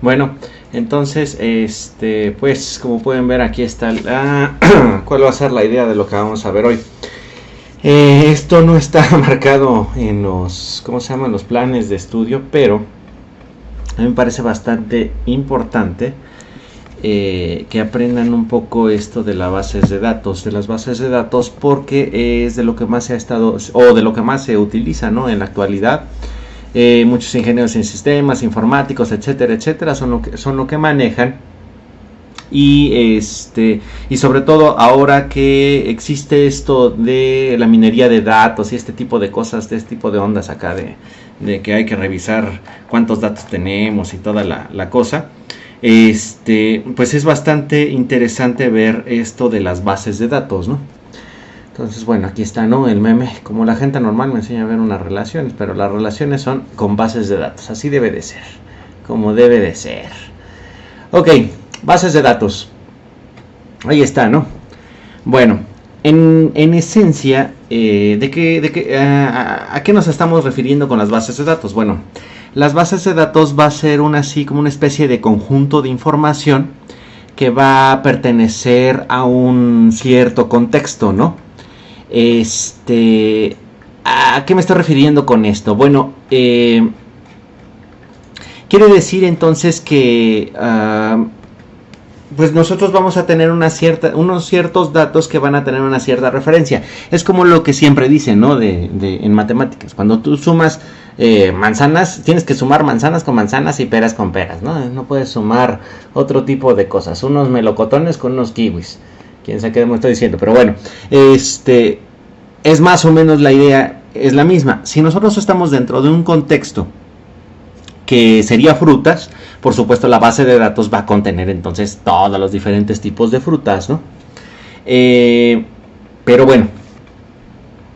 Bueno, entonces, pues como pueden ver, aquí está cuál va a ser la idea de lo que vamos a ver hoy. Esto no está marcado en los, ¿cómo se llaman?, los planes de estudio, pero a mí me parece bastante importante que aprendan un poco esto de las bases de datos, porque es de lo que más se ha estado, o de lo que más se utiliza, ¿no?, en la actualidad. Muchos ingenieros en sistemas informáticos, etcétera, etcétera, son lo que manejan. Y sobre todo ahora que existe esto de la minería de datos y este tipo de cosas, de este tipo de ondas acá de que hay que revisar cuántos datos tenemos y toda la cosa, pues es bastante interesante ver esto de las bases de datos, ¿no? Entonces, bueno, aquí está, ¿no?, el meme. Como la gente normal me enseña a ver unas relaciones, pero las relaciones son con bases de datos. Así debe de ser, como debe de ser. Ok, bases de datos. Ahí está, ¿no? Bueno, en esencia, ¿a qué nos estamos refiriendo con las bases de datos? Bueno, las bases de datos va a ser así como una especie de conjunto de información que va a pertenecer a un cierto contexto, ¿no? ¿A qué me estoy refiriendo con esto? Bueno, quiere decir entonces que pues nosotros vamos a tener unos ciertos datos que van a tener una cierta referencia. Es como lo que siempre dicen, ¿no?, en matemáticas. Cuando tú sumas manzanas, tienes que sumar manzanas con manzanas y peras con peras, ¿no? No puedes sumar otro tipo de cosas, unos melocotones con unos kiwis. Quién sabe qué me estoy diciendo, pero bueno, es más o menos la idea, es la misma. Si nosotros estamos dentro de un contexto que sería frutas, por supuesto la base de datos va a contener entonces todos los diferentes tipos de frutas, ¿no? Pero bueno,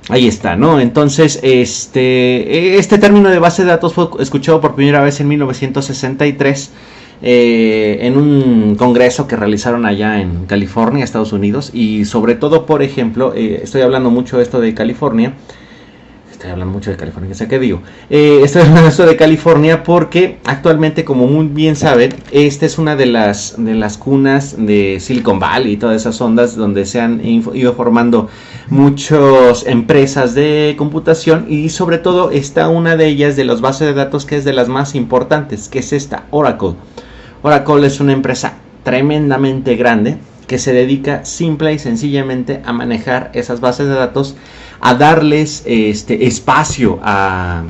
ahí está, ¿no? Entonces, este término de base de datos fue escuchado por primera vez en 1963 en un congreso que realizaron allá en California, Estados Unidos. Y sobre todo, por ejemplo, estoy hablando mucho de esto de California. Estoy hablando mucho de California, ¿qué sé qué digo? Estoy hablando de esto de California porque actualmente, como muy bien saben, esta es una de las cunas de Silicon Valley y todas esas ondas donde se han ido formando muchas empresas de computación, y sobre todo está una de ellas de las bases de datos que es de las más importantes, que es esta, Oracle. Oracle es una empresa tremendamente grande que se dedica simple y sencillamente a manejar esas bases de datos, a darles espacio a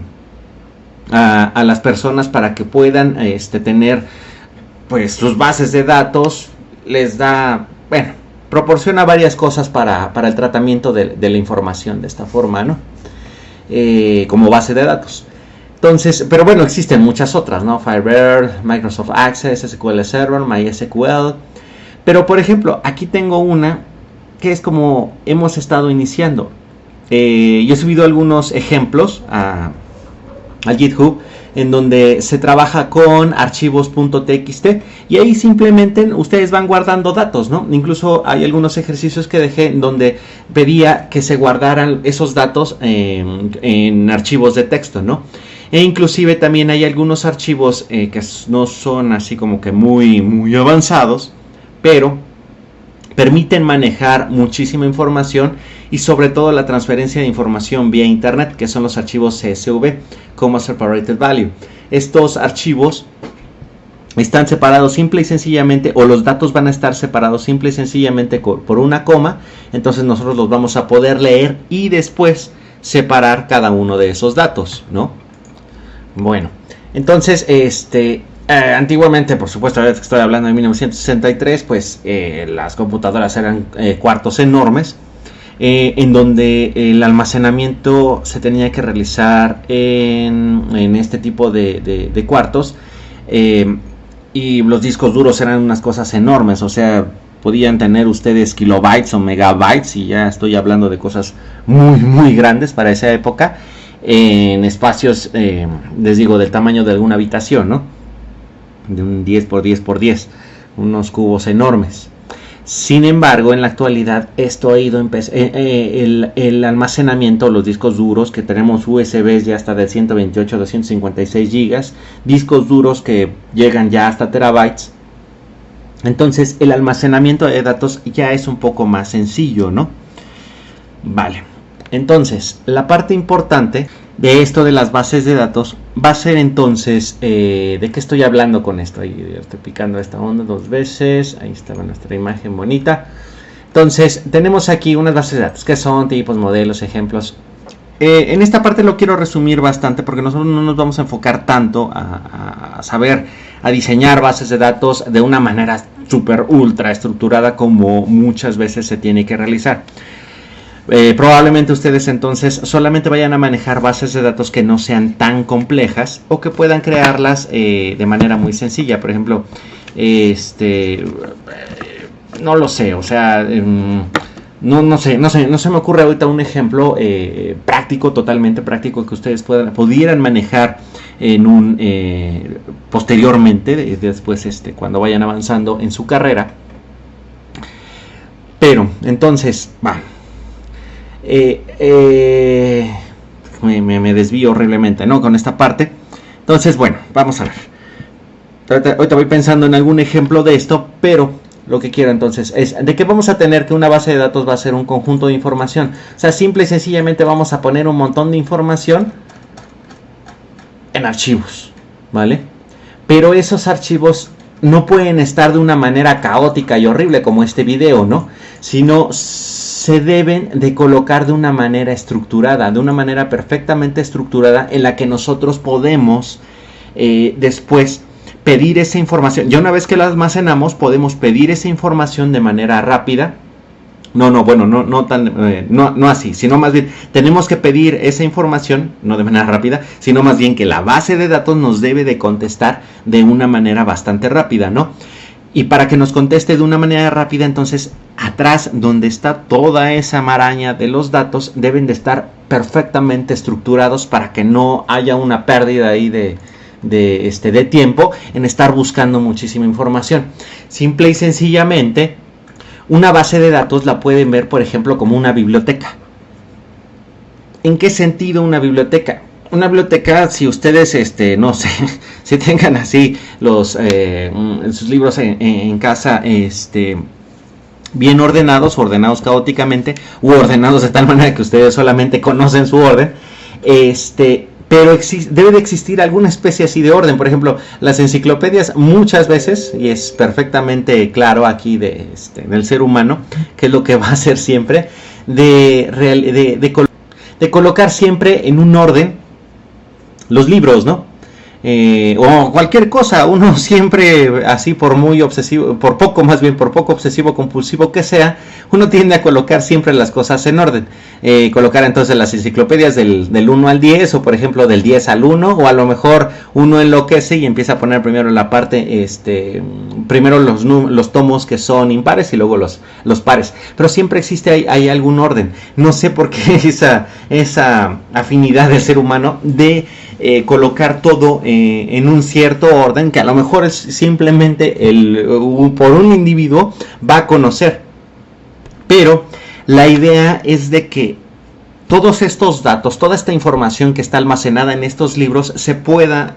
las personas para que puedan tener pues sus bases de datos. Les da, bueno, proporciona varias cosas para el tratamiento de la información de esta forma, ¿no? Como base de datos. Entonces, pero bueno, existen muchas otras, ¿no? Firebird, Microsoft Access, SQL Server, MySQL. Pero por ejemplo, aquí tengo una que es como hemos estado iniciando. Yo he subido algunos ejemplos a GitHub en donde se trabaja con archivos.txt, y ahí simplemente ustedes van guardando datos, ¿no? Incluso hay algunos ejercicios que dejé en donde pedía que se guardaran esos datos en archivos de texto, ¿no? E inclusive también hay algunos archivos que no son así como que muy avanzados, pero permiten manejar muchísima información y sobre todo la transferencia de información vía internet, que son los archivos CSV, Comma Separated Value. Estos archivos están separados simple y sencillamente, o los datos van a estar separados simple y sencillamente por una coma. Entonces nosotros los vamos a poder leer y después separar cada uno de esos datos, ¿no? Bueno, entonces antiguamente, por supuesto, ahora que estoy hablando de 1963, pues las computadoras eran cuartos enormes, en donde el almacenamiento se tenía que realizar en este tipo de cuartos, y los discos duros eran unas cosas enormes, o sea, podían tener ustedes kilobytes o megabytes, y ya estoy hablando de cosas muy grandes para esa época, en espacios, les digo, del tamaño de alguna habitación, ¿no? De un 10 por 10 por 10, unos cubos enormes. Sin embargo, en la actualidad esto ha ido el almacenamiento, los discos duros que tenemos USBs ya hasta de 128 a 256 gigas, discos duros que llegan ya hasta terabytes. Entonces el almacenamiento de datos ya es un poco más sencillo, ¿no? Vale, entonces la parte importante de esto de las bases de datos va a ser entonces, ¿de qué estoy hablando con esto? Ahí estoy picando esta onda 2 veces, ahí estaba nuestra imagen bonita. Entonces tenemos aquí unas bases de datos que son tipos, modelos, ejemplos. En esta parte lo quiero resumir bastante porque nosotros no nos vamos a enfocar tanto a saber, a diseñar bases de datos de una manera súper ultra estructurada como muchas veces se tiene que realizar. Probablemente ustedes entonces solamente vayan a manejar bases de datos que no sean tan complejas o que puedan crearlas de manera muy sencilla. Por ejemplo, no lo sé, o sea, no se me ocurre ahorita un ejemplo práctico, totalmente práctico, que ustedes pudieran manejar en un posteriormente, después cuando vayan avanzando en su carrera. Pero entonces, me desvío horriblemente, ¿no? Con esta parte. Entonces, bueno, vamos a ver. Ahorita voy pensando en algún ejemplo de esto, pero lo que quiero entonces es de que vamos a tener que una base de datos va a ser un conjunto de información. O sea, simple y sencillamente vamos a poner un montón de información en archivos, ¿vale? Pero esos archivos no pueden estar de una manera caótica y horrible como este video, ¿no? Sino se deben de colocar de una manera estructurada, de una manera perfectamente estructurada en la que nosotros podemos después pedir esa información. Ya una vez que la almacenamos, podemos pedir esa información de manera rápida. No así, sino más bien tenemos que pedir esa información, no de manera rápida, sino más bien que la base de datos nos debe de contestar de una manera bastante rápida, ¿no? Y para que nos conteste de una manera rápida, entonces atrás donde está toda esa maraña de los datos deben de estar perfectamente estructurados para que no haya una pérdida ahí de tiempo en estar buscando muchísima información. Simple y sencillamente, una base de datos la pueden ver, por ejemplo, como una biblioteca. ¿En qué sentido una biblioteca? Una biblioteca, si ustedes, no sé, si tengan así sus libros en casa, bien ordenados caóticamente, u ordenados de tal manera que ustedes solamente conocen su orden, pero debe de existir alguna especie así de orden. Por ejemplo, las enciclopedias muchas veces, y es perfectamente claro aquí del ser humano, que es lo que va a hacer siempre, de colocar siempre en un orden los libros, ¿no? O cualquier cosa, uno siempre así por poco obsesivo compulsivo que sea, uno tiende a colocar siempre las cosas en orden, colocar entonces las enciclopedias del 1 al 10, o por ejemplo del 10 al 1, o a lo mejor uno enloquece y empieza a poner primero la parte, primero los tomos que son impares y luego los pares, pero siempre existe hay algún orden. No sé por qué esa afinidad del ser humano de colocar todo en un cierto orden que a lo mejor es simplemente por un individuo va a conocer, pero la idea es de que todos estos datos, toda esta información que está almacenada en estos libros se pueda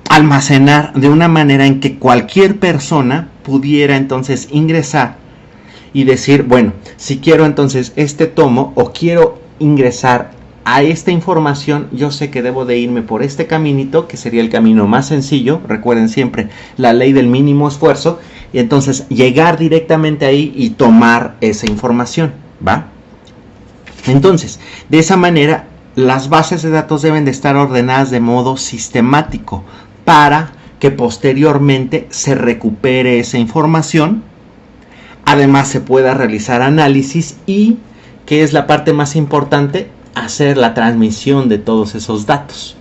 almacenar de una manera en que cualquier persona pudiera entonces ingresar y decir, bueno, si quiero entonces este tomo o quiero ingresar a esta información, yo sé que debo de irme por este caminito, que sería el camino más sencillo. Recuerden siempre la ley del mínimo esfuerzo, y entonces llegar directamente ahí y tomar esa información, ¿va? Entonces, de esa manera, las bases de datos deben de estar ordenadas de modo sistemático para que posteriormente se recupere esa información. Además, se pueda realizar análisis y, que es la parte más importante, hacer la transmisión de todos esos datos.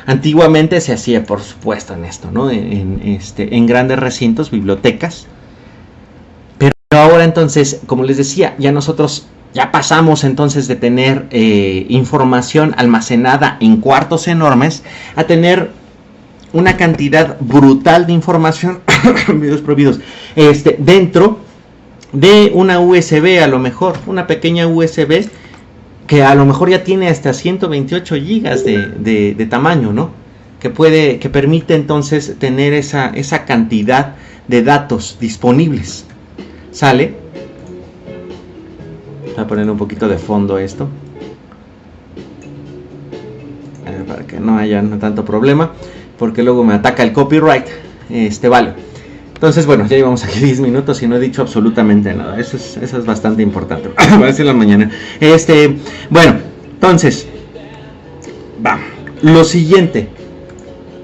Antiguamente se hacía, por supuesto, en esto, ¿no? En grandes recintos, bibliotecas. Pero ahora entonces, como les decía, ya pasamos entonces de tener información almacenada en cuartos enormes a tener una cantidad brutal de información videos prohibidos, dentro de una USB, a lo mejor una pequeña USB que a lo mejor ya tiene hasta 128 gigas de tamaño, ¿no? Que permite entonces tener esa cantidad de datos disponibles. ¿Sale? Voy a poner un poquito de fondo esto, para que no haya tanto problema, porque luego me ataca el copyright. Vale. Entonces, bueno, ya llevamos aquí 10 minutos y no he dicho absolutamente nada. Eso es bastante importante. Voy a decirlo mañana. Bueno, entonces, va. Lo siguiente.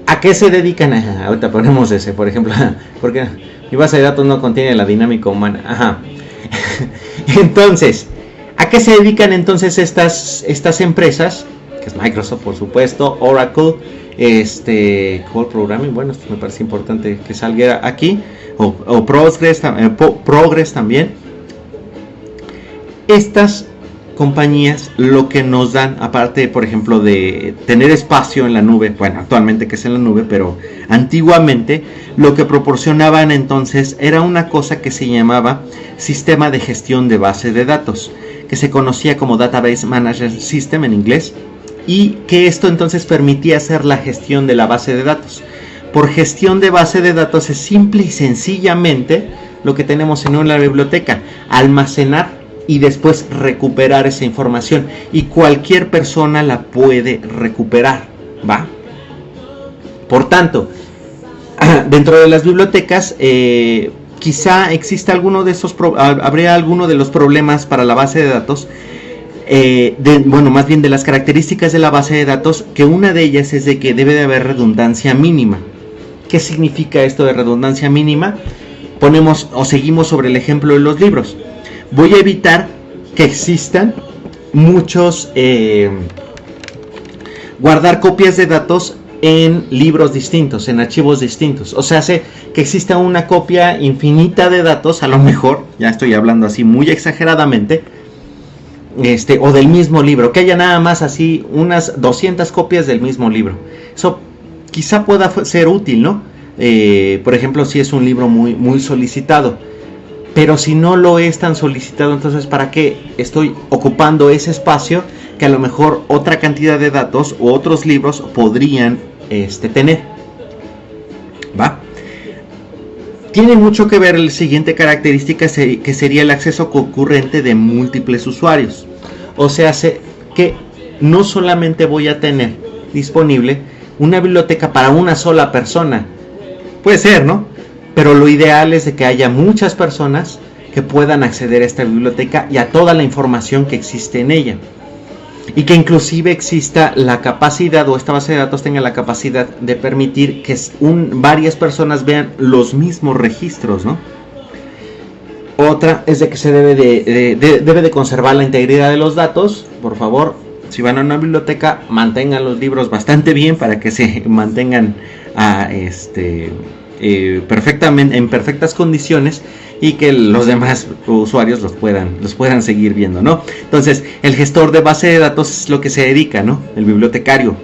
¿A qué se dedican? Ahorita ponemos ese, por ejemplo. Porque mi base de datos no contiene la dinámica humana. Ajá. Entonces, ¿a qué se dedican entonces estas empresas? Que es Microsoft, por supuesto, Oracle, Code Programming, bueno, esto me parece importante que salga aquí, o Progress también. Estas compañías lo que nos dan, aparte, por ejemplo, de tener espacio en la nube, bueno, actualmente que es en la nube, pero antiguamente lo que proporcionaban entonces era una cosa que se llamaba sistema de gestión de base de datos, que se conocía como Database Management System en inglés, y que esto entonces permitía hacer la gestión de la base de datos. Por gestión de base de datos es simple y sencillamente lo que tenemos en una biblioteca: almacenar y después recuperar esa información, y cualquier persona la puede recuperar, ¿va? Por tanto, dentro de las bibliotecas quizá exista habría alguno de los problemas para la base de datos, más bien de las características de la base de datos, que una de ellas es de que debe de haber redundancia mínima. ¿Qué significa esto de redundancia mínima? Ponemos o seguimos sobre el ejemplo de los libros. Voy a evitar que existan muchos guardar copias de datos en libros distintos, en archivos distintos. O sea, hace que exista una copia infinita de datos, a lo mejor, ya estoy hablando así muy exageradamente, o del mismo libro, que haya nada más así unas 200 copias del mismo libro. Eso quizá pueda ser útil, ¿no? Por ejemplo, si es un libro muy, muy solicitado. Pero si no lo es tan solicitado, entonces ¿para qué estoy ocupando ese espacio que a lo mejor otra cantidad de datos u otros libros podrían tener? ¿Va? Tiene mucho que ver la siguiente característica, que sería el acceso concurrente de múltiples usuarios. O sea, que no solamente voy a tener disponible una biblioteca para una sola persona. Puede ser, ¿no? Pero lo ideal es de que haya muchas personas que puedan acceder a esta biblioteca y a toda la información que existe en ella. Y que inclusive exista la capacidad, o esta base de datos tenga la capacidad de permitir que varias personas vean los mismos registros, ¿no? Otra es de que se debe de conservar la integridad de los datos. Por favor, si van a una biblioteca, mantengan los libros bastante bien para que se mantengan perfectamente en perfectas condiciones, y que los demás usuarios los puedan seguir viendo, ¿no? Entonces, el gestor de base de datos es lo que se dedica, ¿no? El bibliotecario.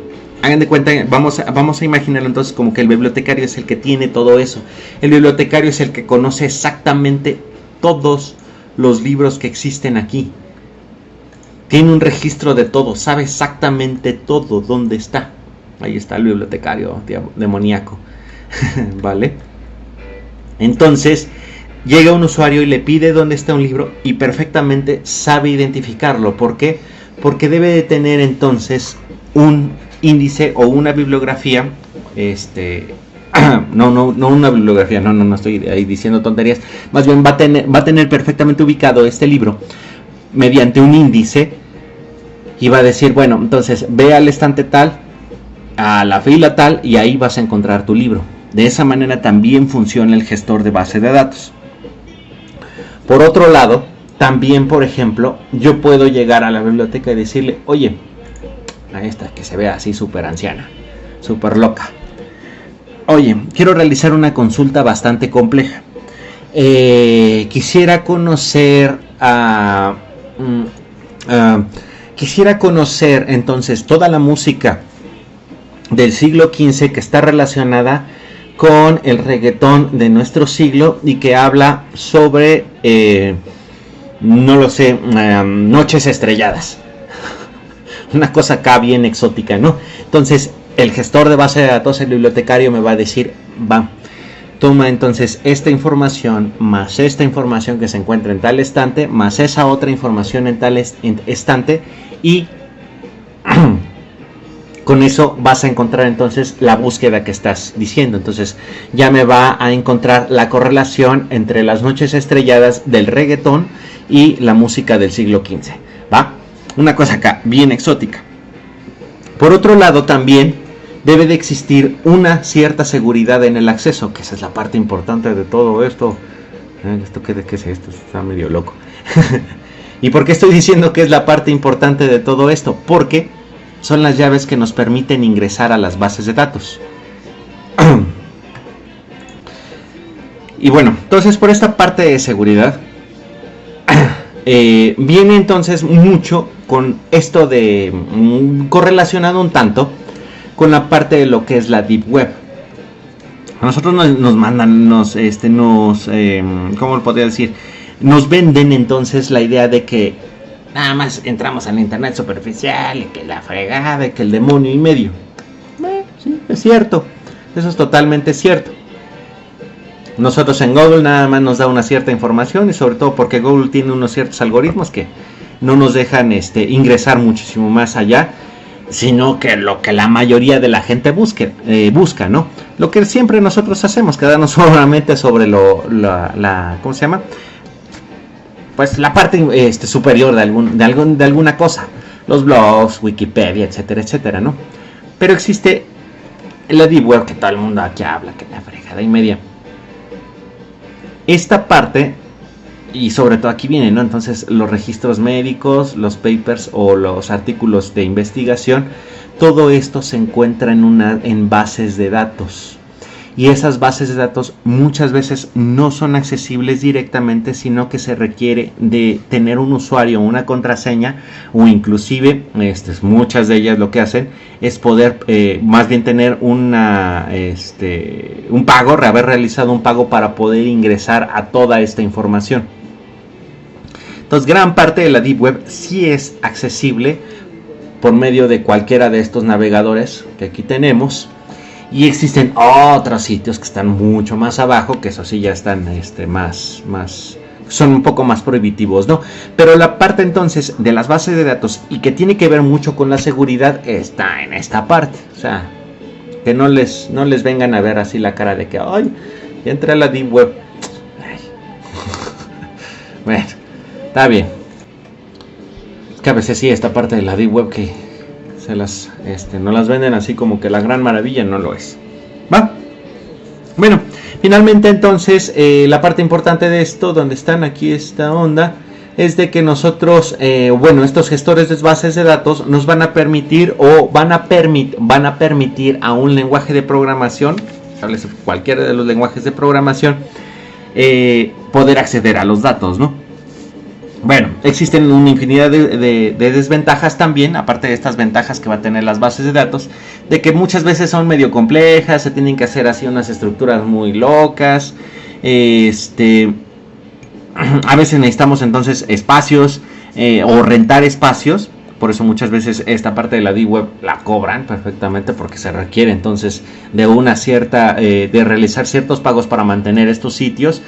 Hagan de cuenta, vamos a imaginarlo entonces como que el bibliotecario es el que tiene todo eso. El bibliotecario es el que conoce exactamente todos los libros que existen aquí. Tiene un registro de todo, sabe exactamente todo dónde está. Ahí está el bibliotecario demoníaco. ¿Vale? Entonces llega un usuario y le pide dónde está un libro y perfectamente sabe identificarlo. ¿Por qué? Porque debe de tener entonces un índice o una bibliografía, no una bibliografía, no estoy ahí diciendo tonterías, más bien va a tener perfectamente ubicado este libro mediante un índice, y va a decir, bueno, entonces ve al estante tal, a la fila tal, y ahí vas a encontrar tu libro. De esa manera también funciona el gestor de base de datos. Por otro lado, también, por ejemplo, yo puedo llegar a la biblioteca y decirle, oye, a esta que se ve así súper anciana, súper loca, oye, quiero realizar una consulta bastante compleja. Quisiera conocer entonces toda la música del siglo XV que está relacionada con el reggaetón de nuestro siglo y que habla sobre, no lo sé, noches estrelladas. Una cosa acá bien exótica, ¿no? Entonces, el gestor de base de datos, el bibliotecario, me va a decir, va, toma entonces esta información, más esta información que se encuentra en tal estante, más esa otra información en tal estante, y con eso vas a encontrar entonces la búsqueda que estás diciendo. Entonces ya me va a encontrar la correlación entre las noches estrelladas del reggaetón y la música del siglo XV, ¿va? Una cosa acá bien exótica. Por otro lado, también debe de existir una cierta seguridad en el acceso, que esa es la parte importante de todo esto. ¿Qué es esto? Está medio loco. ¿Y por qué estoy diciendo que es la parte importante de todo esto? Porque son las llaves que nos permiten ingresar a las bases de datos. Y bueno, entonces por esta parte de seguridad, viene entonces mucho con esto de correlacionado un tanto con la parte de lo que es la Deep Web. A nosotros nos mandan, ¿cómo lo podría decir? Nos venden entonces la idea de que nada más entramos al internet superficial y que la fregada y que el demonio y medio. Sí, es cierto, eso es totalmente cierto. Nosotros en Google nada más nos da una cierta información, y sobre todo porque Google tiene unos ciertos algoritmos que no nos dejan ingresar muchísimo más allá, sino que lo que la mayoría de la gente busca, ¿no? Lo que siempre nosotros hacemos, quedarnos solamente sobre ¿cómo se llama? Pues la parte superior de alguna cosa, los blogs, Wikipedia, etcétera, etcétera, ¿no? Pero existe la Deep Web, que todo el mundo aquí habla, que la fregada y media. Esta parte, y sobre todo aquí viene, ¿no? Entonces los registros médicos, los papers o los artículos de investigación, todo esto se encuentra en bases de datos. Y esas bases de datos muchas veces no son accesibles directamente, sino que se requiere de tener un usuario, una contraseña, o inclusive, muchas de ellas lo que hacen es poder, más bien tener un pago, haber realizado un pago para poder ingresar a toda esta información. Entonces, gran parte de la Deep Web sí es accesible por medio de cualquiera de estos navegadores que aquí tenemos. Y existen otros sitios que están mucho más abajo, que eso sí ya están son un poco más prohibitivos, ¿no? Pero la parte entonces de las bases de datos, y que tiene que ver mucho con la seguridad, está en esta parte. O sea, que no les vengan a ver así la cara de que, ay, ya entré a la Deep Web. Bueno, está bien. Es que a veces sí, esta parte de la Deep Web que no las venden así como que la gran maravilla, no lo es. ¿Va? Bueno, finalmente entonces la parte importante de esto, donde están aquí esta onda, es de que nosotros, estos gestores de bases de datos nos van a permitir van a permitir a un lenguaje de programación, cualquiera de los lenguajes de programación, poder acceder a los datos, ¿no? Bueno, existen una infinidad de desventajas también, aparte de estas ventajas que va a tener las bases de datos, de que muchas veces son medio complejas, se tienen que hacer así unas estructuras muy locas, a veces necesitamos entonces espacios o rentar espacios. Por eso muchas veces esta parte de la Deep Web la cobran perfectamente, porque se requiere entonces de una cierta, de realizar ciertos pagos para mantener estos sitios.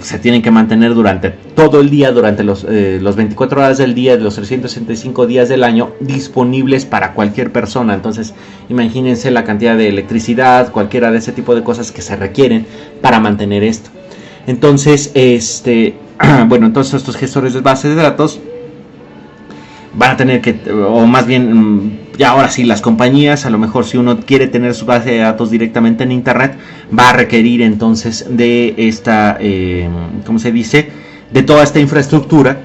Se tienen que mantener durante todo el día, durante los 24 horas del día, de los 365 días del año, disponibles para cualquier persona. Entonces imagínense la cantidad de electricidad, cualquiera de ese tipo de cosas que se requieren para mantener esto. Entonces, entonces estos gestores de bases de datos van a tener que, o más bien, ya ahora sí, las compañías, a lo mejor si uno quiere tener su base de datos directamente en internet, va a requerir entonces de esta, ¿cómo se dice? De toda esta infraestructura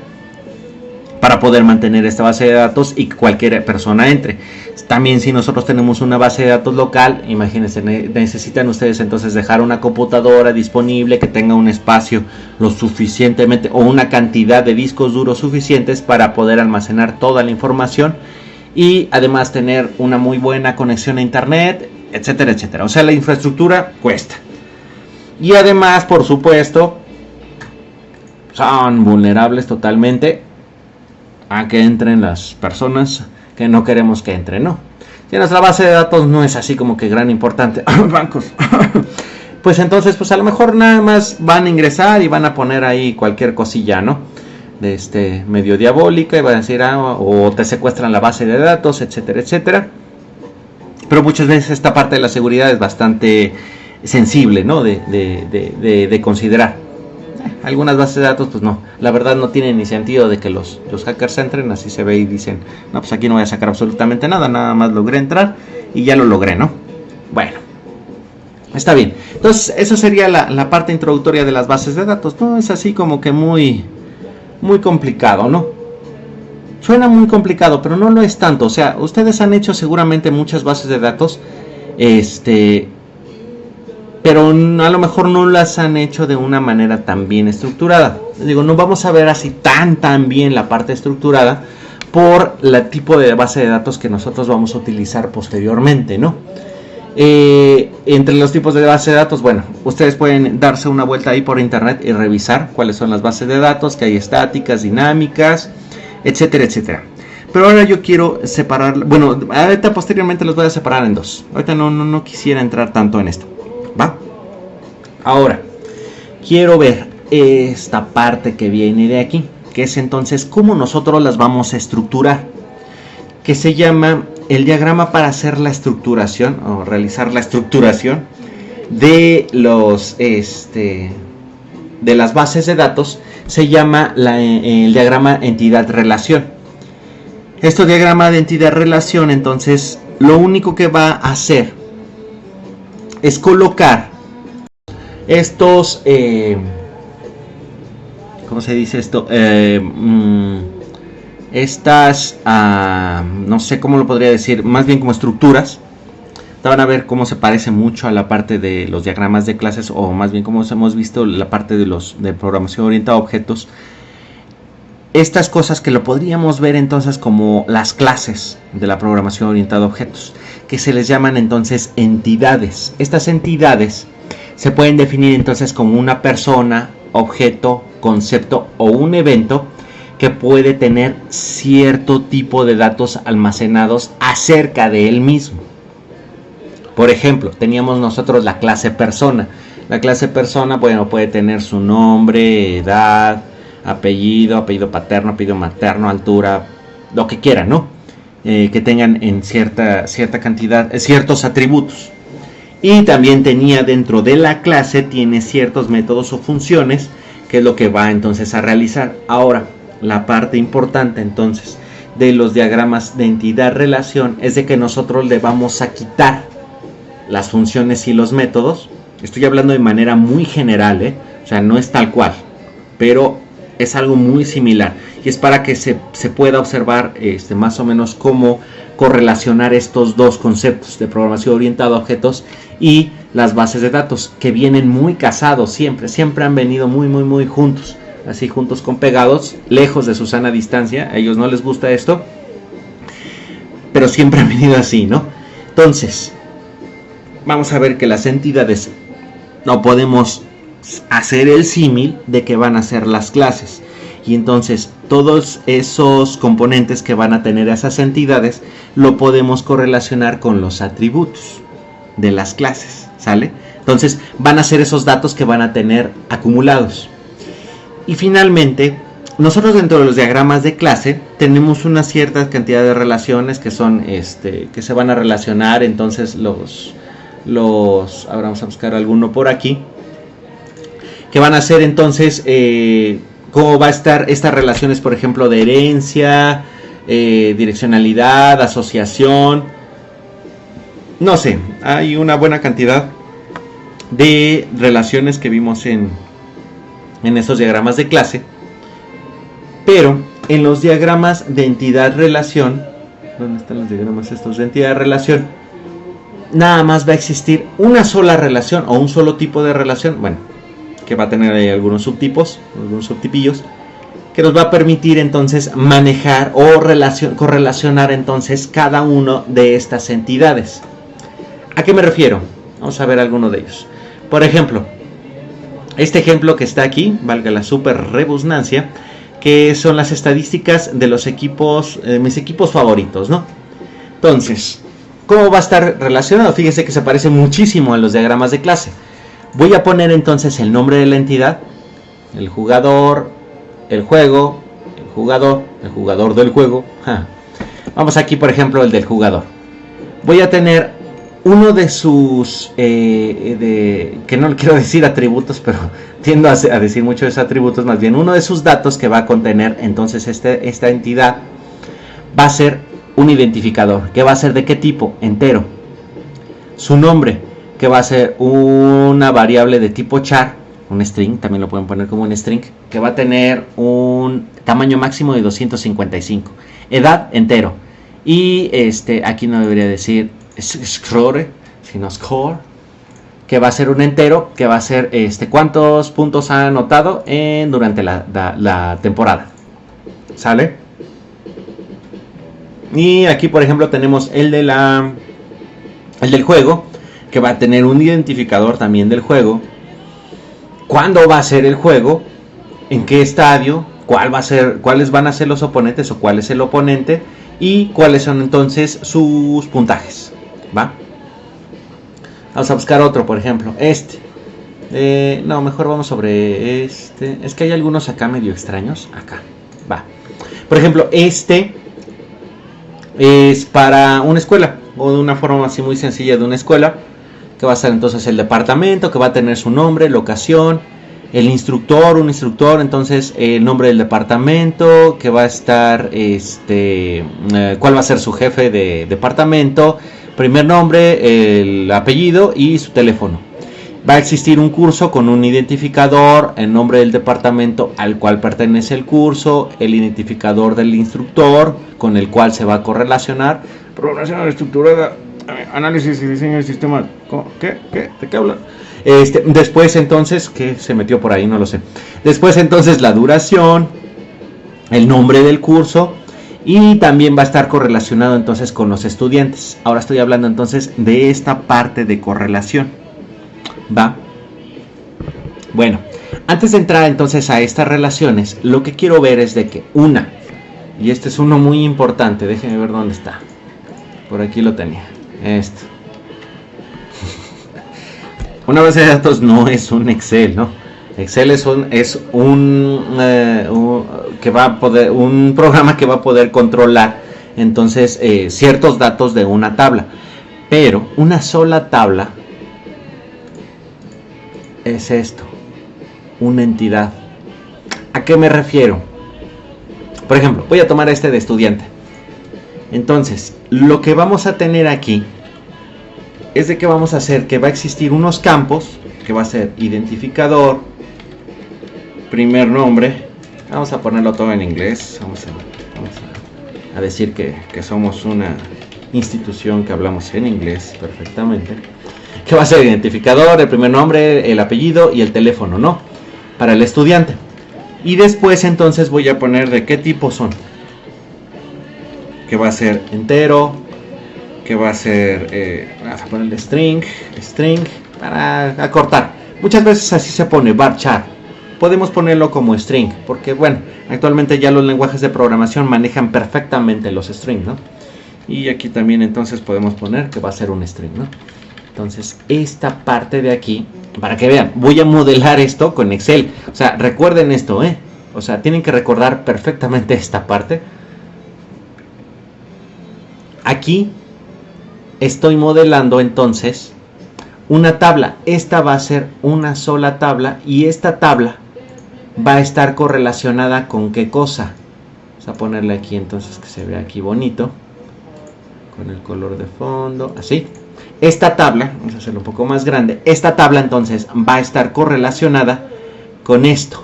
para poder mantener esta base de datos y que cualquier persona entre. También si nosotros tenemos una base de datos local, imagínense, necesitan ustedes entonces dejar una computadora disponible que tenga un espacio lo suficientemente, o una cantidad de discos duros suficientes para poder almacenar toda la información y además tener una muy buena conexión a internet, etcétera, etcétera. O sea, la infraestructura cuesta. Y además, por supuesto, son vulnerables totalmente a que entren las personas que no queremos que entren, ¿no? Si nuestra base de datos no es así como que gran importante, bancos, pues entonces, pues a lo mejor nada más van a ingresar y van a poner ahí cualquier cosilla, ¿no? De medio diabólica, y van a decir, o te secuestran la base de datos, etcétera, etcétera. Pero muchas veces esta parte de la seguridad es bastante sensible, ¿no? De considerar. Algunas bases de datos, pues no, la verdad no tiene ni sentido de que los hackers entren, así se ve y dicen, no, pues aquí no voy a sacar absolutamente nada, nada más logré entrar y ya lo logré, ¿no? Bueno, está bien. Entonces, eso sería la parte introductoria de las bases de datos, ¿no? Es así como que muy complicado, ¿no? Suena muy complicado, pero no lo es tanto. O sea, ustedes han hecho seguramente muchas bases de datos, pero a lo mejor no las han hecho de una manera tan bien estructurada. Digo, no vamos a ver así tan bien la parte estructurada por el tipo de base de datos que nosotros vamos a utilizar posteriormente, ¿no? Entre los tipos de base de datos, bueno, ustedes pueden darse una vuelta ahí por internet y revisar cuáles son las bases de datos, que hay estáticas, dinámicas, etcétera, etcétera. Pero ahora yo quiero separar, bueno, ahorita posteriormente los voy a separar en dos. Ahorita no quisiera entrar tanto en esto, ¿va? Ahora, quiero ver esta parte que viene de aquí, que es entonces cómo nosotros las vamos a estructurar, que se llama el diagrama para hacer la estructuración o realizar la estructuración de los de las bases de datos. Se llama el diagrama entidad-relación. Este diagrama de entidad-relación, entonces, lo único que va a hacer es colocar estos, ¿cómo se dice esto? Estas, no sé cómo lo podría decir, más bien como estructuras. Van a ver cómo se parece mucho a la parte de los diagramas de clases, o más bien como hemos visto la parte de programación orientada a objetos. Estas cosas que lo podríamos ver entonces como las clases de la programación orientada a objetos, que se les llaman entonces entidades. Estas entidades se pueden definir entonces como una persona, objeto, concepto o un evento que puede tener cierto tipo de datos almacenados acerca de él mismo. Por ejemplo, teníamos nosotros la clase persona. La clase persona, bueno, puede tener su nombre, edad, apellido paterno, apellido materno, altura, lo que quieran, ¿no? Que tengan en cierta cantidad, ciertos atributos. Y también tenía dentro de la clase, tiene ciertos métodos o funciones, que es lo que va entonces a realizar. Ahora, la parte importante entonces de los diagramas de entidad-relación es de que nosotros le vamos a quitar las funciones y los métodos. Estoy hablando de manera muy general, o sea, no es tal cual, pero es algo muy similar, y es para que se pueda observar más o menos cómo correlacionar estos dos conceptos de programación orientada a objetos y las bases de datos, que vienen muy casados, siempre han venido muy juntos, así juntos con pegados, lejos de su sana distancia. A ellos no les gusta esto, pero siempre han venido así, ¿no? Entonces, vamos a ver que las entidades no podemos hacer el símil de que van a ser las clases, y entonces todos esos componentes que van a tener esas entidades lo podemos correlacionar con los atributos de las clases, ¿sale? Entonces van a ser esos datos que van a tener acumulados. Y finalmente, nosotros dentro de los diagramas de clase tenemos una cierta cantidad de relaciones que son que se van a relacionar. Entonces ahora vamos a buscar alguno por aquí, que van a ser entonces cómo va a estar estas relaciones, por ejemplo, de herencia, direccionalidad, asociación, no sé, hay una buena cantidad de relaciones que vimos en esos diagramas de clase. Pero en los diagramas de entidad-relación, ¿dónde están los diagramas estos de entidad-relación? Nada más va a existir una sola relación o un solo tipo de relación, bueno, que va a tener ahí algunos subtipos, algunos subtipillos, que nos va a permitir entonces manejar o correlacionar entonces cada uno de estas entidades. ¿A qué me refiero? Vamos a ver alguno de ellos. Por ejemplo, este ejemplo que está aquí, valga la super rebusnancia, que son las estadísticas de los equipos, mis equipos favoritos, ¿no? Entonces, ¿cómo va a estar relacionado? Fíjese que se parece muchísimo a los diagramas de clase. Voy a poner entonces el nombre de la entidad, el jugador, el juego, el jugador del juego. Vamos aquí, por ejemplo, el del jugador. Voy a tener uno de sus, que no quiero decir atributos, pero tiendo a decir mucho de esos atributos, más bien uno de sus datos que va a contener entonces esta entidad va a ser un identificador, que va a ser de qué tipo, entero. Su nombre, que va a ser una variable de tipo char, un string, también lo pueden poner como un string, que va a tener un tamaño máximo de 255. Edad, entero. Y aquí no debería decir score, sino score, que va a ser un entero, que va a ser cuántos puntos ha anotado durante la temporada. ¿Sale? Y aquí, por ejemplo, tenemos el del juego, que va a tener un identificador también del juego. ¿Cuándo va a ser el juego? ¿En qué estadio? ¿Cuáles van a ser los oponentes o cuál es el oponente? Y cuáles son entonces sus puntajes. ¿Va? Vamos a buscar otro, por ejemplo, no, mejor vamos sobre este. Es que hay algunos acá medio extraños. Acá, va. Por ejemplo, es para una escuela, o de una forma así muy sencilla de una escuela, que va a ser entonces el departamento, que va a tener su nombre, locación, el instructor, un instructor, entonces el nombre del departamento, que va a estar, cuál va a ser su jefe de departamento, primer nombre, el apellido y su teléfono. Va a existir un curso con un identificador, el nombre del departamento al cual pertenece el curso, el identificador del instructor con el cual se va a correlacionar. Programación estructurada, análisis y diseño del sistema. ¿Qué? ¿De qué hablan? Después entonces, ¿qué se metió por ahí? No lo sé. Después entonces la duración, el nombre del curso. Y también va a estar correlacionado entonces con los estudiantes. Ahora estoy hablando entonces de esta parte de correlación. ¿Va? Bueno, antes de entrar entonces a estas relaciones, lo que quiero ver es de que y este es uno muy importante, déjenme ver dónde está. Por aquí lo tenía. Una base de datos no es un Excel, ¿no? Excel es un programa que va a poder controlar entonces ciertos datos de una tabla, pero una sola tabla es una entidad. ¿A qué me refiero? Por ejemplo, voy a tomar de estudiante. Entonces, lo que vamos a tener aquí es de que vamos a hacer que va a existir unos campos, que va a ser identificador, primer nombre, vamos a ponerlo todo en inglés, vamos a decir que somos una institución que hablamos en inglés perfectamente, que va a ser identificador, el primer nombre, el apellido y el teléfono, ¿no? Para el estudiante. Y después entonces voy a poner de qué tipo son, que va a ser entero, que va a ser, vamos a ponerle string, para acortar. Muchas veces así se pone, varchar. Podemos ponerlo como string, porque bueno, actualmente ya los lenguajes de programación manejan perfectamente los strings, ¿no? Y aquí también entonces podemos poner que va a ser un string, ¿no? Entonces esta parte de aquí, para que vean, voy a modelar esto con Excel. O sea, recuerden esto, o sea, tienen que recordar perfectamente esta parte. Aquí estoy modelando entonces una tabla. Esta va a ser una sola tabla y esta tabla va a estar correlacionada con qué cosa. Vamos a ponerle aquí entonces que se vea aquí bonito, con el color de fondo, así. Esta tabla, vamos a hacerlo un poco más grande, esta tabla entonces va a estar correlacionada con esto.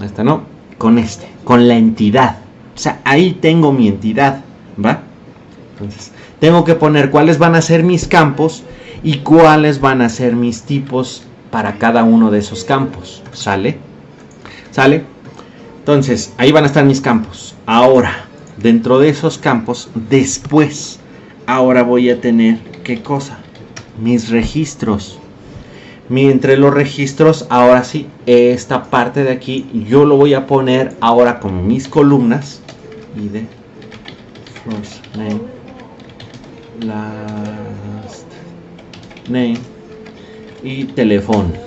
Esta no, con la entidad. O sea, ahí tengo mi entidad, ¿va? Entonces, tengo que poner cuáles van a ser mis campos y cuáles van a ser mis tipos para cada uno de esos campos, ¿sale? ¿Sale? Entonces, ahí van a estar mis campos. Ahora, dentro de esos campos, después, ahora voy a tener, ¿qué cosa? Mis registros. Entre los registros, ahora sí, esta parte de aquí, yo lo voy a poner ahora como mis columnas. ID, first name, last name y teléfono.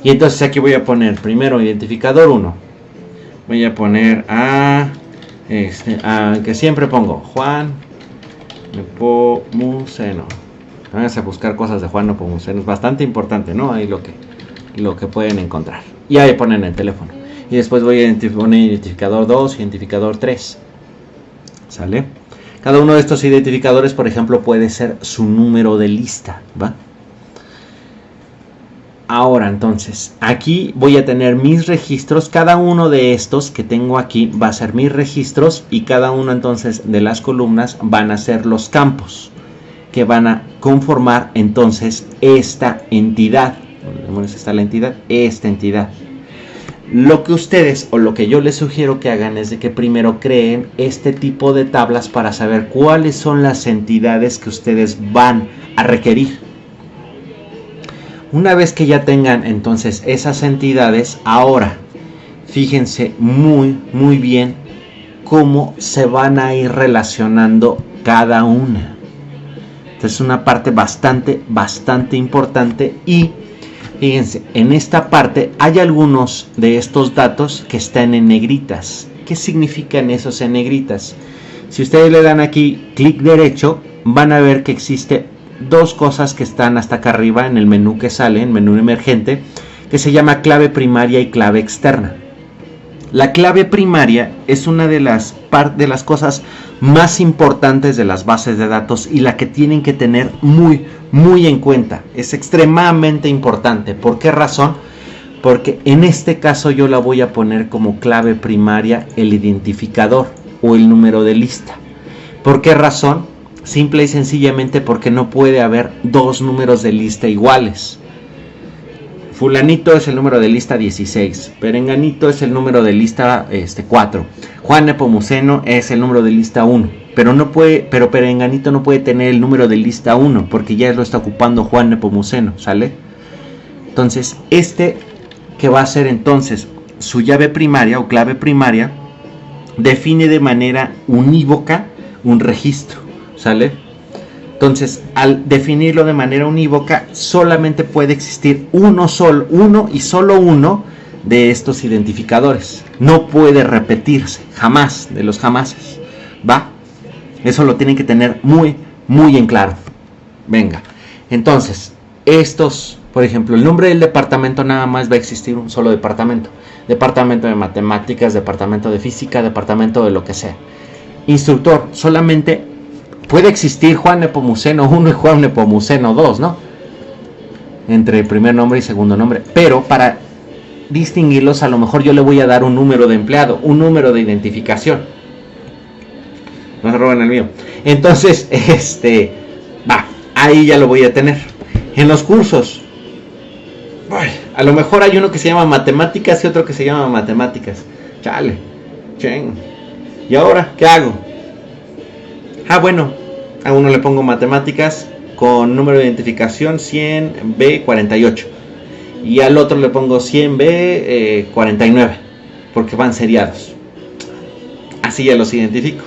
Y entonces aquí voy a poner primero identificador 1. Voy a poner a que siempre pongo Juan Nepomuceno. Váyanse a buscar cosas de Juan Nepomuceno, es bastante importante, ¿no? Ahí lo que pueden encontrar. Y ahí ponen el teléfono. Y después voy a poner identificador 2, identificador 3. ¿Sale? Cada uno de estos identificadores, por ejemplo, puede ser su número de lista, ¿va? Ahora, entonces, aquí voy a tener mis registros. Cada uno de estos que tengo aquí va a ser mis registros. Y cada uno, entonces, de las columnas van a ser los campos que van a conformar entonces esta entidad. ¿Dónde está la entidad? Esta entidad. Lo que ustedes o lo que yo les sugiero que hagan es de que primero creen este tipo de tablas para saber cuáles son las entidades que ustedes van a requerir. Una vez que ya tengan entonces esas entidades, ahora fíjense muy bien cómo se van a ir relacionando cada una. Es una parte bastante importante. Y fíjense, en esta parte hay algunos de estos datos que están en negritas. ¿Qué significan esos en negritas? Si ustedes le dan aquí clic derecho, van a ver que existe dos cosas que están hasta acá arriba en el menú que sale, en menú emergente, que se llama clave primaria y clave externa. La clave primaria es una de las cosas más importantes de las bases de datos y la que tienen que tener muy en cuenta. Es extremadamente importante. ¿Por qué razón? Porque en este caso yo la voy a poner como clave primaria el identificador o el número de lista. ¿Por qué razón? Simple y sencillamente porque no puede haber dos números de lista iguales. Fulanito es el número de lista 16, Perenganito es el número de lista 4, Juan Nepomuceno es el número de lista 1, pero Perenganito no puede tener el número de lista 1 porque ya lo está ocupando Juan Nepomuceno, ¿sale? Entonces, que va a ser entonces su llave primaria o clave primaria, define de manera unívoca un registro, ¿sale? Entonces, al definirlo de manera unívoca, solamente puede existir uno y solo uno de estos identificadores. No puede repetirse, jamás, de los jamases, ¿va? Eso lo tienen que tener muy en claro. Venga, entonces, estos, por ejemplo, el nombre del departamento nada más va a existir un solo departamento. Departamento de matemáticas, departamento de física, departamento de lo que sea. Instructor, solamente puede existir Juan Nepomuceno 1 y Juan Nepomuceno 2, ¿no? Entre el primer nombre y segundo nombre. Pero para distinguirlos, a lo mejor yo le voy a dar un número de empleado, un número de identificación. No se roban el mío. Entonces, ahí ya lo voy a tener. En los cursos, a lo mejor hay uno que se llama matemáticas y otro que se llama matemáticas. Chale. ¿Y ahora qué hago? Bueno, a uno le pongo matemáticas con número de identificación 100B48 y al otro le pongo 100B49 porque van seriados. Así ya los identifico.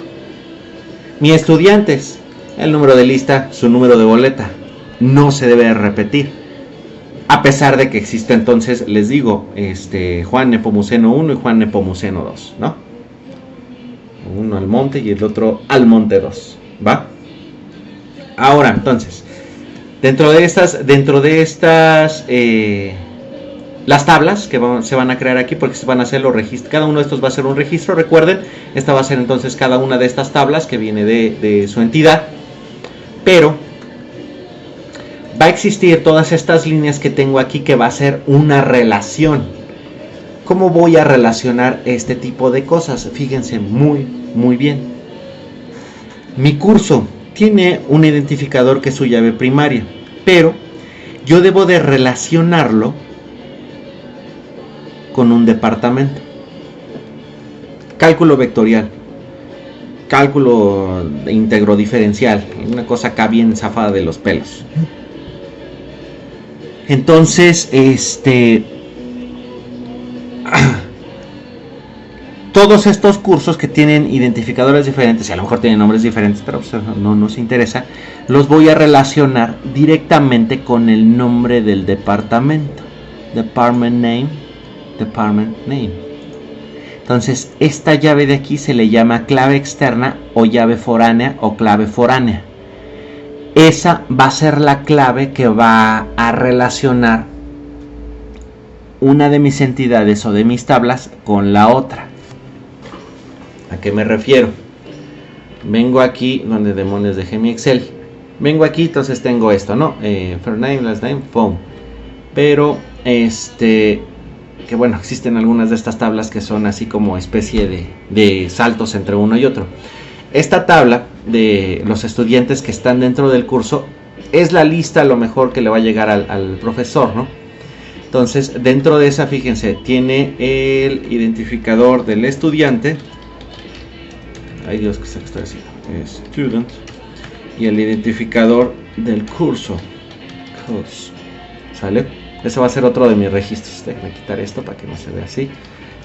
Mis estudiantes, el número de lista, su número de boleta, no se debe repetir. A pesar de que existe entonces, les digo, Juan Nepomuceno 1 y Juan Nepomuceno 2, ¿no? Uno al monte y el otro al monte 2, ¿va? Ahora, entonces, dentro de estas las tablas que se van a crear aquí, porque se van a hacer los registros, cada uno de estos va a ser un registro, recuerden, esta va a ser entonces cada una de estas tablas que viene de su entidad, pero va a existir todas estas líneas que tengo aquí que va a ser una relación. ¿Cómo voy a relacionar este tipo de cosas? Fíjense muy bien. Mi curso tiene un identificador que es su llave primaria, pero yo debo de relacionarlo con un departamento. Cálculo vectorial, cálculo íntegro diferencial, una cosa acá bien zafada de los pelos. Entonces, todos estos cursos que tienen identificadores diferentes, y a lo mejor tienen nombres diferentes, pero pues no nos interesa, los voy a relacionar directamente con el nombre del departamento. Department name. Entonces, esta llave de aquí se le llama clave externa o llave foránea o clave foránea. Esa va a ser la clave que va a relacionar una de mis entidades o de mis tablas con la otra. ¿A qué me refiero? Vengo aquí, donde demonios dejé mi Excel. Vengo aquí, entonces tengo esto, ¿no? First name, last name, phone. Pero, que bueno, existen algunas de estas tablas que son así como especie de saltos entre uno y otro. Esta tabla de los estudiantes que están dentro del curso es la lista a lo mejor que le va a llegar al profesor, ¿no? Entonces, dentro de esa, fíjense, tiene el identificador del estudiante. Ay Dios, ¿qué estoy haciendo? Student. Y el identificador del curso. ¿Sale? Ese va a ser otro de mis registros. Déjenme quitar esto para que no se vea así.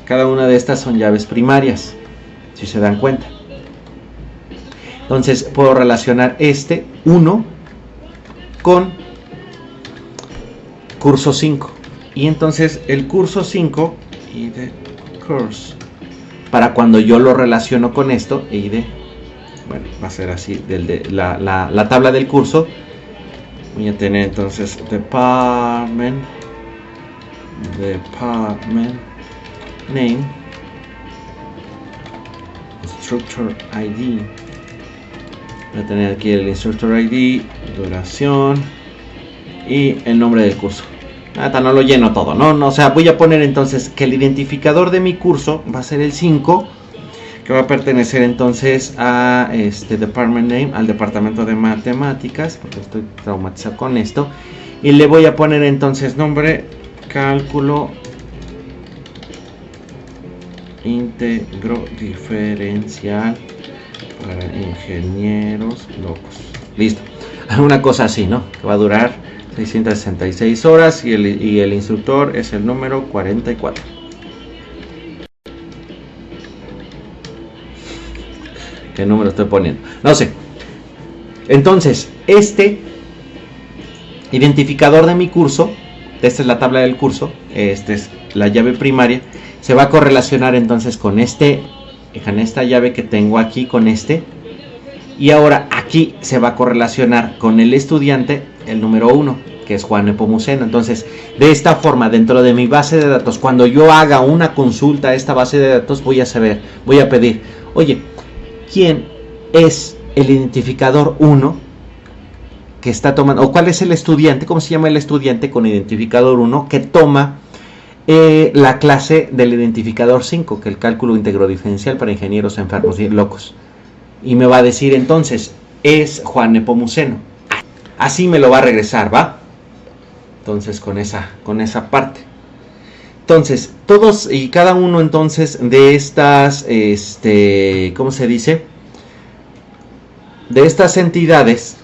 Cada una de estas son llaves primarias, si se dan cuenta. Entonces puedo relacionar 1 con curso 5. Y entonces el curso 5 y de course. Para cuando yo lo relaciono con esto, bueno, va a ser así, la tabla del curso. Voy a tener entonces department name, instructor ID. Voy a tener aquí el instructor ID, duración y el nombre del curso. Hasta no lo lleno todo, ¿no? O sea, voy a poner entonces que el identificador de mi curso va a ser el 5, que va a pertenecer entonces a department name, al departamento de matemáticas, porque estoy traumatizado con esto. Y le voy a poner entonces nombre, cálculo íntegro diferencial para ingenieros locos. Listo. Una cosa así, ¿no? Que va a durar 666 horas y el instructor es el número 44. ¿Qué número estoy poniendo? No sé. Entonces, identificador de mi curso, esta es la tabla del curso, esta es la llave primaria, se va a correlacionar entonces con esta llave que tengo aquí, con y ahora aquí se va a correlacionar con el estudiante, el número 1, que es Juan Nepomuceno. Entonces, de esta forma, dentro de mi base de datos, cuando yo haga una consulta a esta base de datos, voy a pedir, oye, ¿quién es el identificador 1 que está tomando, o cuál es el estudiante, cómo se llama el estudiante con identificador 1 que toma la clase del identificador 5, que es el cálculo íntegro diferencial para ingenieros enfermos y locos? Y me va a decir entonces, es Juan Nepomuceno. Así me lo va a regresar, ¿va? Entonces con esa parte. Entonces, todos y cada uno entonces de estas, ¿cómo se dice? De estas entidades,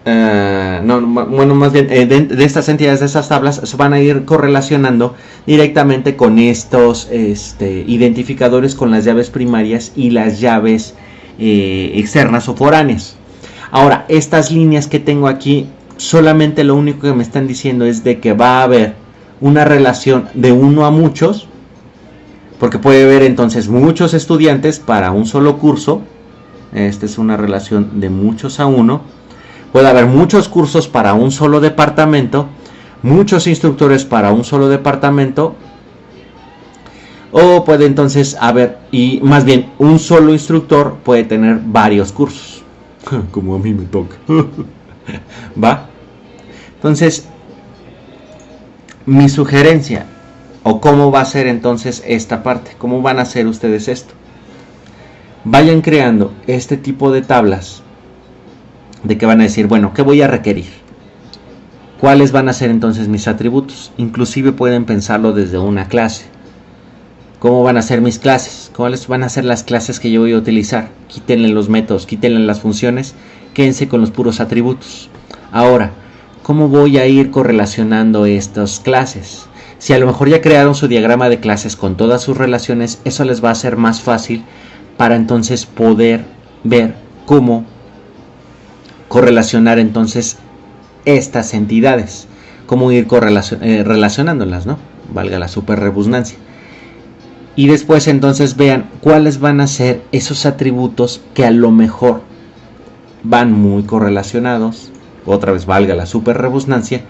más bien, de estas entidades, de estas tablas, se van a ir correlacionando directamente con estos identificadores, con las llaves primarias y las llaves externas o foráneas. Ahora, estas líneas que tengo aquí, solamente lo único que me están diciendo es de que va a haber una relación de 1 a muchos, porque puede haber entonces muchos estudiantes para un solo curso. Esta es una relación de muchos a 1. Puede haber muchos cursos para un solo departamento, muchos instructores para un solo departamento, o puede entonces haber, y más bien un solo instructor puede tener varios cursos, como a mí me toca. ¿Va? Entonces, mi sugerencia, o cómo va a ser entonces esta parte, cómo van a hacer ustedes esto. Vayan creando este tipo de tablas, de que van a decir, bueno, ¿qué voy a requerir? ¿Cuáles van a ser entonces mis atributos? Inclusive pueden pensarlo desde una clase. ¿Cómo van a ser mis clases? ¿Cuáles van a ser las clases que yo voy a utilizar? Quítenle los métodos, quítenle las funciones, quédense con los puros atributos. Ahora, ¿cómo voy a ir correlacionando estas clases? Si a lo mejor ya crearon su diagrama de clases con todas sus relaciones, eso les va a ser más fácil para entonces poder ver cómo correlacionar entonces estas entidades, cómo ir relacionándolas, ¿no? Valga la super redundancia. Y después entonces vean cuáles van a ser esos atributos que a lo mejor van muy correlacionados, otra vez valga la super redundancia,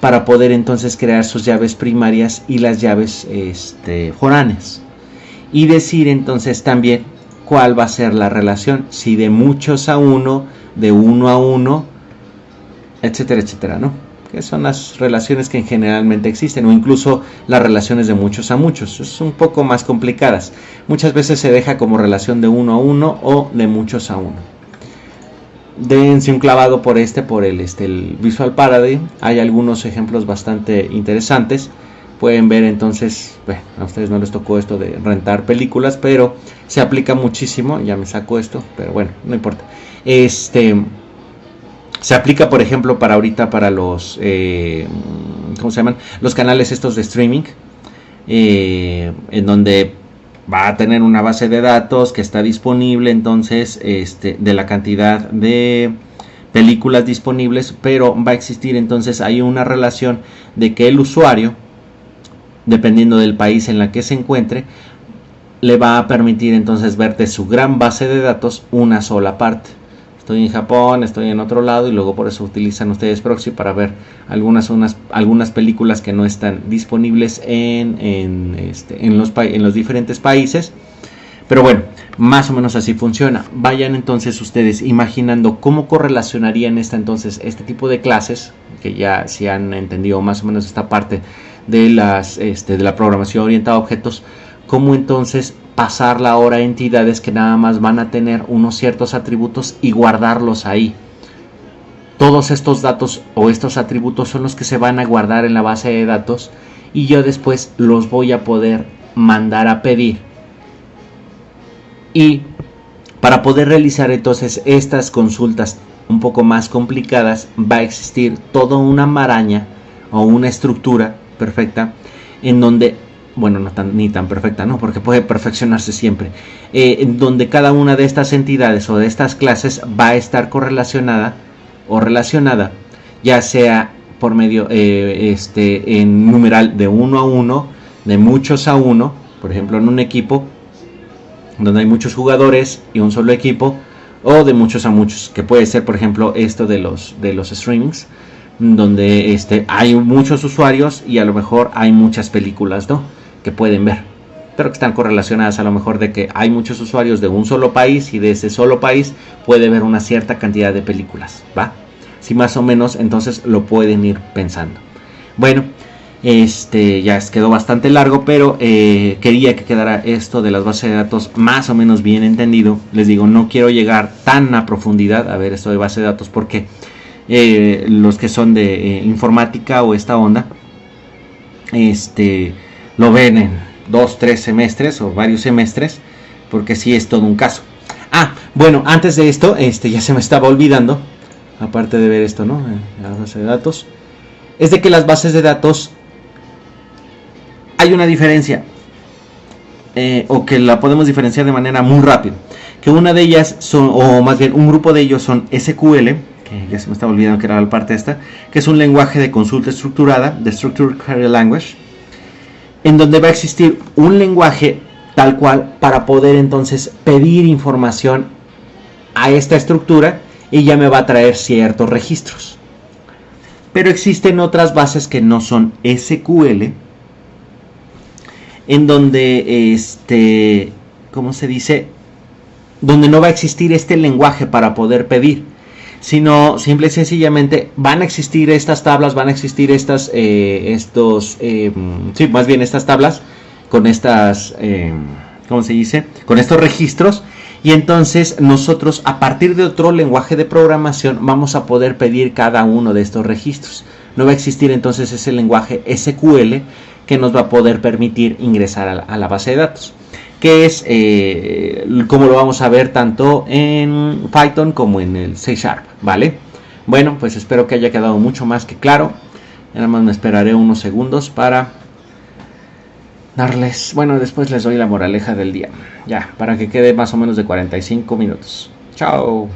para poder entonces crear sus llaves primarias y las llaves foráneas. Y decir entonces también cuál va a ser la relación, si de muchos a uno, de uno a uno, etcétera, etcétera, ¿no? Que son las relaciones que generalmente existen, o incluso las relaciones de muchos a muchos. Es un poco más complicadas. Muchas veces se deja como relación de uno a uno o de muchos a uno. Dense un clavado por el Visual Paradigm. Hay algunos ejemplos bastante interesantes. Pueden ver entonces, bueno, a ustedes no les tocó esto de rentar películas, pero se aplica muchísimo. Ya me saco esto, pero bueno, no importa. Se aplica, por ejemplo, para ahorita para los, ¿cómo se llaman? Los canales estos de streaming, en donde va a tener una base de datos que está disponible, entonces, de la cantidad de películas disponibles, pero va a existir, entonces, hay una relación de que el usuario, dependiendo del país en la que se encuentre, le va a permitir, entonces, ver de su gran base de datos una sola parte. Estoy en Japón, estoy en otro lado, y luego por eso utilizan ustedes Proxy para ver algunas películas que no están disponibles en los diferentes países. Pero bueno, más o menos así funciona. Vayan entonces ustedes imaginando cómo correlacionarían este tipo de clases, que ya si han entendido más o menos esta parte de la programación orientada a objetos, cómo entonces pasarla ahora a entidades que nada más van a tener unos ciertos atributos y guardarlos ahí. Todos estos datos o estos atributos son los que se van a guardar en la base de datos, y yo después los voy a poder mandar a pedir. Y para poder realizar entonces estas consultas un poco más complicadas, va a existir toda una maraña o una estructura perfecta en donde, bueno, ni tan perfecta, ¿no? Porque puede perfeccionarse siempre. En donde cada una de estas entidades o de estas clases va a estar correlacionada o relacionada, ya sea por medio, en numeral de 1 a 1, de muchos a 1, por ejemplo en un equipo donde hay muchos jugadores y un solo equipo, o de muchos a muchos, que puede ser, por ejemplo, esto de los streamings, donde hay muchos usuarios y a lo mejor hay muchas películas, ¿no?, que pueden ver, pero que están correlacionadas a lo mejor de que hay muchos usuarios de un solo país, y de ese solo país puede ver una cierta cantidad de películas, ¿va? Si más o menos entonces lo pueden ir pensando. Bueno, ya quedó bastante largo, pero quería que quedara esto de las bases de datos más o menos bien entendido. Les digo, no quiero llegar tan a profundidad a ver esto de base de datos, porque los que son de informática o esta onda, lo ven en 2-3 semestres o varios semestres, porque sí es todo un caso. Bueno, antes de esto, ya se me estaba olvidando, aparte de ver esto, ¿no?, la base de datos, es de que las bases de datos hay una diferencia, o que la podemos diferenciar de manera muy rápida, que una de ellas son, o más bien un grupo de ellos son SQL, que ya se me estaba olvidando que era la parte esta, que es un lenguaje de consulta estructurada, de Structured Query Language, en donde va a existir un lenguaje tal cual para poder entonces pedir información a esta estructura, y ya me va a traer ciertos registros. Pero existen otras bases que no son SQL, en donde ¿cómo se dice?, donde no va a existir este lenguaje para poder pedir, sino simple y sencillamente van a existir estas tablas, van a existir estas estas tablas con estas ¿cómo se dice?, con estos registros, y entonces nosotros a partir de otro lenguaje de programación vamos a poder pedir cada uno de estos registros. no va a existir entonces ese lenguaje SQL que nos va a poder permitir ingresar a la base de datos, que es como lo vamos a ver tanto en Python como en el C#, ¿vale? Bueno, pues espero que haya quedado mucho más que claro. Nada más me esperaré unos segundos para darles, bueno, después les doy la moraleja del día, ya, para que quede más o menos de 45 minutos. Chao.